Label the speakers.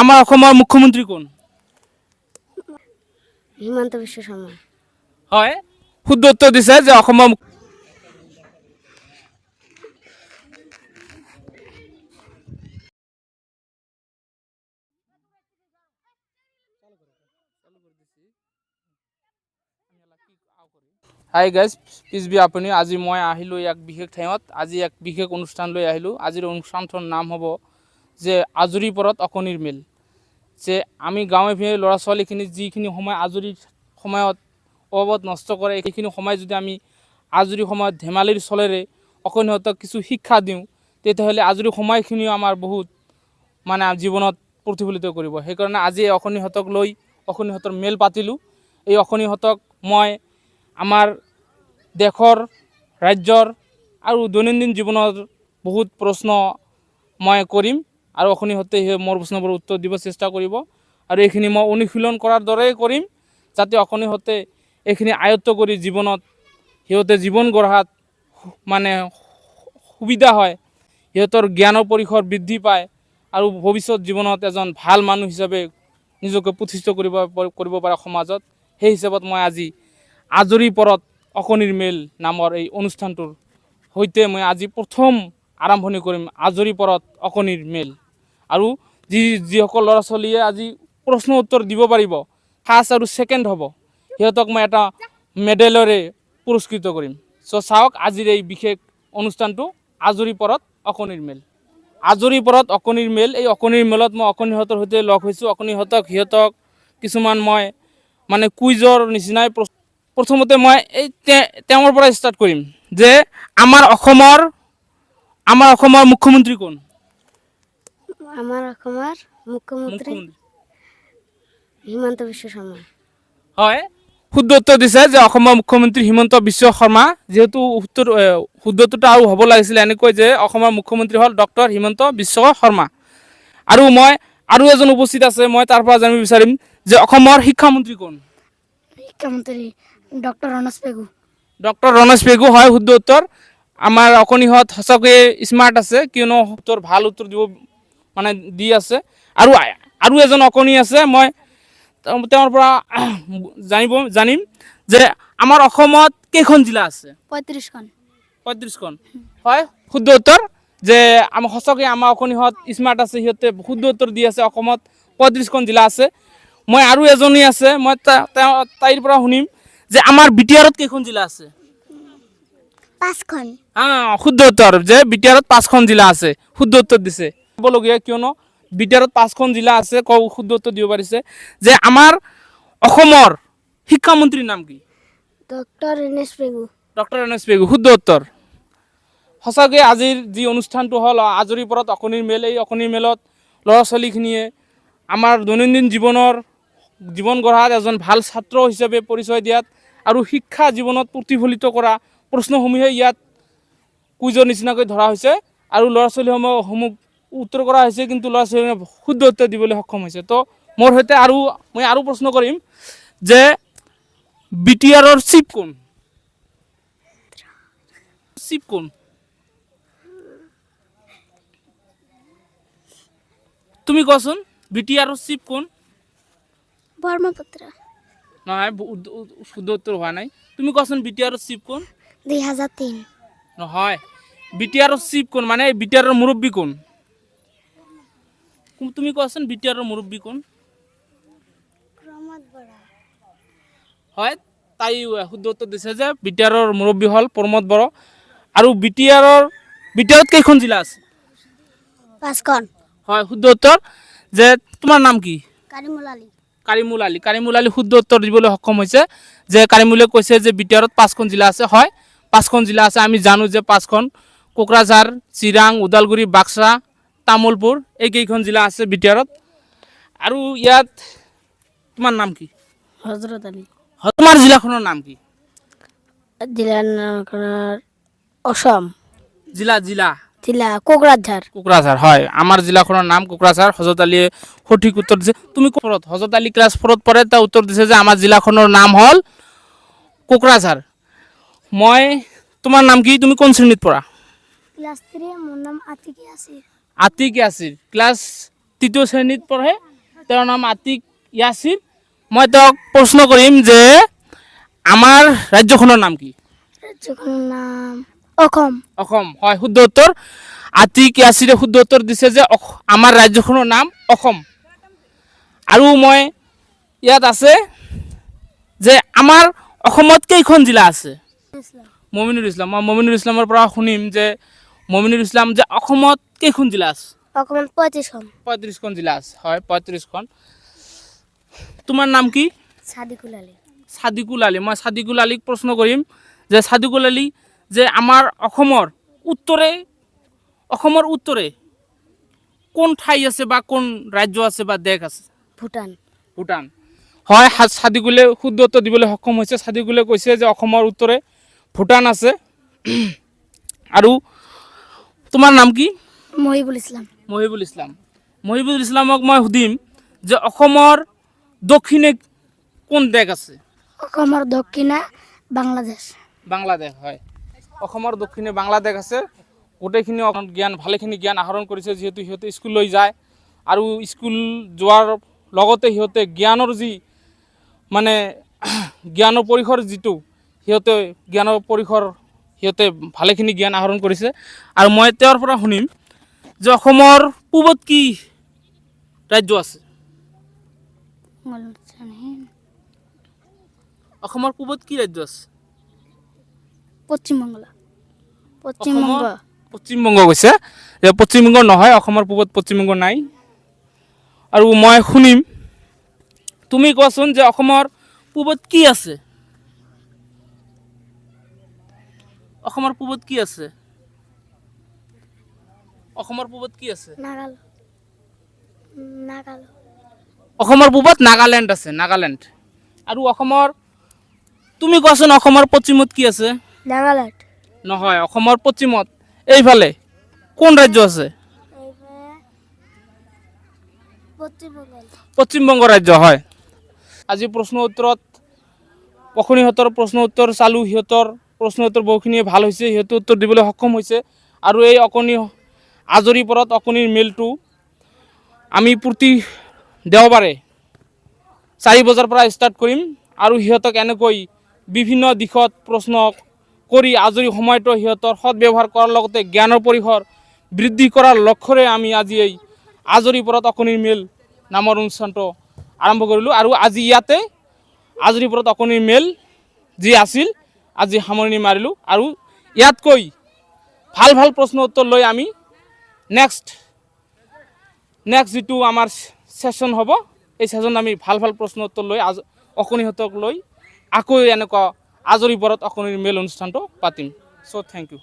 Speaker 1: আমাৰ অসমৰ মুখ্যমন্ত্ৰী কোন?
Speaker 2: হিমন্ত বিশ্ব শৰ্মা।
Speaker 1: হয়, শুদ্ধ উত্তৰ দিছে যে অসমৰ হাই গাইজ, প্লিজ বি আপুনি আজি মই আহিলোঁ এক বিশেষ ঠাইত। আজি এক বিশেষ অনুষ্ঠান লৈ আহিলোঁ। আজিৰ অনুষ্ঠানটোৰ নাম হ'ব যে আজৰি পৰত অকণিৰ মেল। যে আমি গাঁৱে ভূঞে ল'ৰা ছোৱালীখিনি যিখিনি সময় আজৰি সময়ত অবাবত নষ্ট কৰে, সেইখিনি সময় যদি আমি আজৰি সময়ত ধেমালিৰ চলেৰে অকণিহঁতক কিছু শিক্ষা দিওঁ, তেতিয়াহ'লে আজৰি সময়খিনিও আমাৰ বহুত মানে জীৱনত প্ৰতিফলিত কৰিব। সেইকাৰণে আজি অকণিহঁতক লৈ অকণিহঁতৰ মেল পাতিলোঁ। এই অকণিহঁতক মই আমাৰ দেশৰ, ৰাজ্যৰ আৰু দৈনন্দিন জীৱনৰ বহুত প্ৰশ্ন মই কৰিম আৰু অকণিহঁতে সেই মোৰ প্ৰশ্নবোৰ উত্তৰ দিব চেষ্টা কৰিব। আৰু এইখিনি মই অনুশীলন কৰাৰ দৰেই কৰিম, যাতে অকণিহঁতে এইখিনি আয়ত্ব কৰি জীৱনত সিহঁতে জীৱন গঢ়াত মানে সুবিধা হয়, সিহঁতৰ জ্ঞানৰ পৰিসৰ বৃদ্ধি পায় আৰু ভৱিষ্যত জীৱনত এজন ভাল মানুহ হিচাপে নিজকে প্ৰতিষ্ঠিত কৰিব পাৰে সমাজত। সেই হিচাপত মই আজি আজৰি পৰত অকণিৰ মেল নামৰ এই অনুষ্ঠানটোৰ সৈতে মই আজি প্ৰথম আৰম্ভণি কৰিম আজৰি পৰত অকণিৰ মেল। আৰু যিসকল ল'ৰা ছোৱালীয়ে আজি প্ৰশ্ন উত্তৰ দিব পাৰিব, ফাৰ্ষ্ট আৰু ছেকেণ্ড হ'ব, সিহঁতক মই এটা মেডেলেৰে পুৰস্কৃত কৰিম। চ' চাওক আজিৰ এই বিশেষ অনুষ্ঠানটো আজৰি পৰত অকণিৰ মেল। আজৰি পৰত অকণিৰ মেল। এই অকণিৰ মেলত মই অকণিহঁতৰ সৈতে লগ হৈছোঁ। অকণিহঁতক কিছুমান মই মানে কুইজৰ নিচিনাই প্ৰথমতে মই এই তেওঁৰ পৰা ষ্টাৰ্ট কৰিম যে আমাৰ অসমৰ মুখ্যমন্ত্ৰী কোন?
Speaker 2: আমাৰ অসমৰ মুখ্যমন্ত্ৰী হিমন্ত বিশ্ব শৰ্মা।
Speaker 1: হয়, শুদ্ধ উত্তৰ দিছে যে অসমৰ মুখ্যমন্ত্ৰী হিমন্ত বিশ্ব শৰ্মা। যিহেতু শুদ্ধটোতো আৰু হ'ব লাগিছিলে এনেকৈ যে অসমৰ মুখ্যমন্ত্ৰী হ'ল ডক্টৰ হিমন্ত বিশ্ব শৰ্মা। আৰু মই আৰু এজন উপস্থিত আছে, মই তাৰ পৰা জানিব বিচাৰিম যে অসমৰ শিক্ষামন্ত্ৰী কোন?
Speaker 2: শিক্ষামন্ত্ৰী ডক্টৰ ৰমেশ পেগু।
Speaker 1: ডক্টৰ ৰমেশ পেগু, হয় শুদ্ধ উত্তৰ। আমাৰ অকণিহঁত সঁচাকৈয়ে স্মাৰ্ট আছে, কিয়নো ভাল উত্তৰ দিব মানে দি আছে। আৰু এজন অকণি আছে, মই তেওঁৰ পৰা জানিম যে আমাৰ অসমত কেইখন জিলা আছে?
Speaker 2: 35খন।
Speaker 1: 35খন, হয় শুদ্ধ উত্তৰ। যে সঁচাকৈ আমাৰ অকণিহঁত স্মাৰ্ট আছে, সিহঁতে শুদ্ধ উত্তৰ দি আছে। অসমত 35খন জিলা আছে। মই আৰু এজনী আছে, মই তাইৰ পৰা শুনিম যে আমাৰ বিটিআৰত কেইখন জিলা আছে?
Speaker 2: 5খন।
Speaker 1: শুদ্ধ উত্তৰ যে বিটিআৰত 5খন জিলা আছে, শুদ্ধ উত্তৰ দিছে। ক'বলগীয়া, কিয়নো বিটিআৰত 5খন জিলা আছে, শুদ্ধ উত্তৰ দিব পাৰিছে। যে আমাৰ অসমৰ শিক্ষামন্ত্ৰীৰ নাম কি?
Speaker 2: ডক্টৰ ৰমেশ পেগু।
Speaker 1: ডক্টৰ ৰমেশ পেগু, শুদ্ধ উত্তৰ। সঁচাকৈ আজিৰ যি অনুষ্ঠানটো হ'ল আজৰি পৰত অকণিৰ মেল, এই অকণিৰ মেলত ল'ৰা ছোৱালীখিনিয়ে আমাৰ দৈনন্দিন জীৱন গঢ়াত এজন ভাল ছাত্ৰ হিচাপে পৰিচয় দিয়াত আৰু শিক্ষা জীৱনত প্ৰতিফলিত কৰা প্ৰশ্নসমূহে ইয়াত কুইজৰ নিচিনাকৈ ধৰা হৈছে আৰু ল'ৰা ছোৱালীসমূহ উত্তৰ কৰা হৈছে, কিন্তু ল'ৰা ছোৱালীয়ে শুদ্ধ উত্তৰ দিবলৈ সক্ষম হৈছে। তো মোৰ সৈতে মই আৰু প্ৰশ্ন কৰিম যে বিটিআৰৰ চিফ কোন? তুমি কোৱাচোন, বিটিআৰৰ চিফ কোন?
Speaker 2: ব্ৰহ্মপুত্ৰ।
Speaker 1: নহয়, শুদ্ধ উত্তৰ হোৱা নাই। তুমি কোৱাচোন বিটিআৰৰ চিফ কোন?
Speaker 2: 2003।
Speaker 1: নহয়, বিটিআৰৰ চিফ কোন, মানে বিটিআৰৰ মুৰব্বী কোন? তুমি কোৱাচোন বিটিআৰৰ মুৰব্বী কোন?
Speaker 2: প্ৰমোদ বৰা।
Speaker 1: হয়, তাই শুদ্ধ উত্তৰ দিছে যে বিটিআৰৰ মুৰব্বী হ'ল প্ৰমোদ বড়ো। আৰু বিটিআৰত কেইখন জিলা আছে?
Speaker 2: 5খন।
Speaker 1: হয়, শুদ্ধ উত্তৰ। যে তোমাৰ নাম কি?
Speaker 2: কাৰিমুল আলী।
Speaker 1: কাৰিমুল আলী শুদ্ধ উত্তৰ দিবলৈ সক্ষম হৈছে। যে কাৰিমুলে কৈছে যে বিটিআৰত 5খন জিলা আছে। হয়, 5খন জিলা আছে। আমি জানো যে 5খন কোকৰাঝাৰ, চিৰাং, ওদালগুৰি, বাক্সা, তামুলপুৰ, এইকেইখন জিলা আছে বিটিআৰত। আৰু ইয়াত তোমাৰ নাম কি?
Speaker 2: হজৰত আলী।
Speaker 1: তোমাৰ জিলাখনৰ নাম কি?
Speaker 2: জিলাৰ নাম অসম।
Speaker 1: জিলা
Speaker 2: কোকৰাঝাৰ।
Speaker 1: হয়, আমাৰ জিলাখনৰ নাম কোকৰাঝাৰ। হজৰত আলীয়ে সঠিক উত্তৰ দিছে। তুমি হজৰত আলী ক্লাছ 4ত পঢ়ে, তেওঁ উত্তৰ দিছে যে আমাৰ জিলাখনৰ নাম হ'ল কোকৰাঝাৰ। তোমাৰ নাম কি? তুমি কোন শ্ৰেণীত পঢ়া?
Speaker 2: ক্লাছ 3। মোৰ নাম আতিকি আছিল।
Speaker 1: আতিক ইয়াছিৰ, ক্লাছ 3য় শ্ৰেণীত পঢ়ে। তেওঁৰ নাম আতিক ইয়াছিৰ। মই তেওঁক প্ৰশ্ন কৰিম যে আমাৰ ৰাজ্যখনৰ নাম কি?
Speaker 2: ৰাজ্যখনৰ নাম অসম।
Speaker 1: অসম হয়, শুদ্ধ উত্তৰ। আতিক ইয়াছিৰে শুদ্ধ উত্তৰ দিছে যে আমাৰ ৰাজ্যখনৰ নাম অসম। আৰু মই ইয়াত আছে যে আমাৰ অসমত কেইখন জিলা আছে? মমিনুল ইছলাম। মই মমিনুল ইছলামৰ পৰা শুনিম যে মমিনুল ইছলাম যে অসমত কেইখন জিলা আছে?
Speaker 2: অসমত 35খন।
Speaker 1: 35খন জিলা আছে, হয় 35খন। তোমাৰ নাম কি?
Speaker 2: সাদিকুল আলী।
Speaker 1: সাদিকুল আলী। মই সাদিকুল আলীক প্ৰশ্ন কৰিম যে সাদিকুল আলী যে আমাৰ অসমৰ উত্তৰে কোন ঠাই আছে বা কোন ৰাজ্য আছে বা দেশ আছে?
Speaker 2: ভূটান।
Speaker 1: ভূটান হয়, সাদিকুলে শুদ্ধ উত্তৰ দিবলৈ সক্ষম হৈছে। সাদিকুলে কৈছে যে অসমৰ উত্তৰে ভূটান আছে। আৰু তোমাৰ নাম কি?
Speaker 2: মহিবুল ইছলাম।
Speaker 1: মহিবুল ইছলাম। মহিবুল ইছলামক মই সুধিম যে অসমৰ দক্ষিণে কোন দেশ আছে?
Speaker 2: অসমৰ দক্ষিণে বাংলাদেশ।
Speaker 1: বাংলাদেশ হয়, অসমৰ দক্ষিণে বাংলাদেশ আছে। গোটেইখিনি ভালেখিনি জ্ঞান আহৰণ কৰিছে, যিহেতু সিহঁতে স্কুললৈ যায় আৰু স্কুল যোৱাৰ লগতে সিহঁতে জ্ঞানৰ যি মানে জ্ঞানৰ পৰিসৰ যিটো সিহঁতে ভালেখিনি জ্ঞান আহৰণ কৰিছে। আৰু মই তেওঁৰ পৰা শুনিম যে অসমৰ পূবত কি ৰাজ্য আছে? অসমৰ পূবত কি ৰাজ্য আছে? পশ্চিমবংগ কৈছে যে পশ্চিমবংগ নহয়, অসমৰ পূবত পশ্চিমবংগ নাই। আৰু মই শুনিম, তুমি কোৱাচোন যে অসমৰ পূবত কি আছে? অসমৰ পূবত কি আছে? অসমৰ পূবত কি আছে? অসমৰ পূবত নাগালেণ্ড আছে, নাগালেণ্ড। আৰু তুমি কোৱাচোন অসমৰ পশ্চিমত কি আছে?
Speaker 2: নাগালেণ্ড
Speaker 1: নহয়, অসমৰ পশ্চিমত এইফালে কোন ৰাজ্য আছে? পশ্চিমবংগ ৰাজ্য হয়। আজি প্ৰশ্ন উত্তৰত অখনিহঁতৰ প্ৰশ্ন উত্তৰ চালোঁ, সিহঁতৰ প্ৰশ্ন উত্তৰ বহুখিনিয়ে ভাল হৈছে, সিহঁতে উত্তৰ দিবলৈ সক্ষম হৈছে। আৰু এই আজৰিপৰত অকণিৰ মেলটো আমি প্ৰতি দেওবাৰে 4 বজাৰ পৰা ষ্টাৰ্ট কৰিম। আৰু সিহঁতক এনেকৈ বিভিন্ন দিশত প্ৰশ্ন কৰি আজৰি সময়টো সিহঁতৰ সদব্যৱহাৰ কৰাৰ লগতে জ্ঞানৰ পৰিসৰ বৃদ্ধি কৰাৰ লক্ষ্যৰে আমি আজি এই আজৰিপৰত অকণিৰ মেল নামৰ অনুষ্ঠানটো আৰম্ভ কৰিলোঁ। আৰু আজি ইয়াতে আজৰিপৰত অকণিৰ মেল যি আছিল আজি সামৰণি মাৰিলোঁ। আৰু ইয়াতকৈ ভাল প্ৰশ্ন উত্তৰ লৈ আমি নেক্সট যিটো আমাৰ সেশ্যন হ'ব, এই সেশ্যন আমি ভাল প্ৰশ্ন উত্তৰ লৈ অকণিহঁতক লৈ আকৌ এনেকুৱা আজৰিপৰত অকণিৰ মেল অনুষ্ঠানটো পাতিম। চ' থেংক ইউ।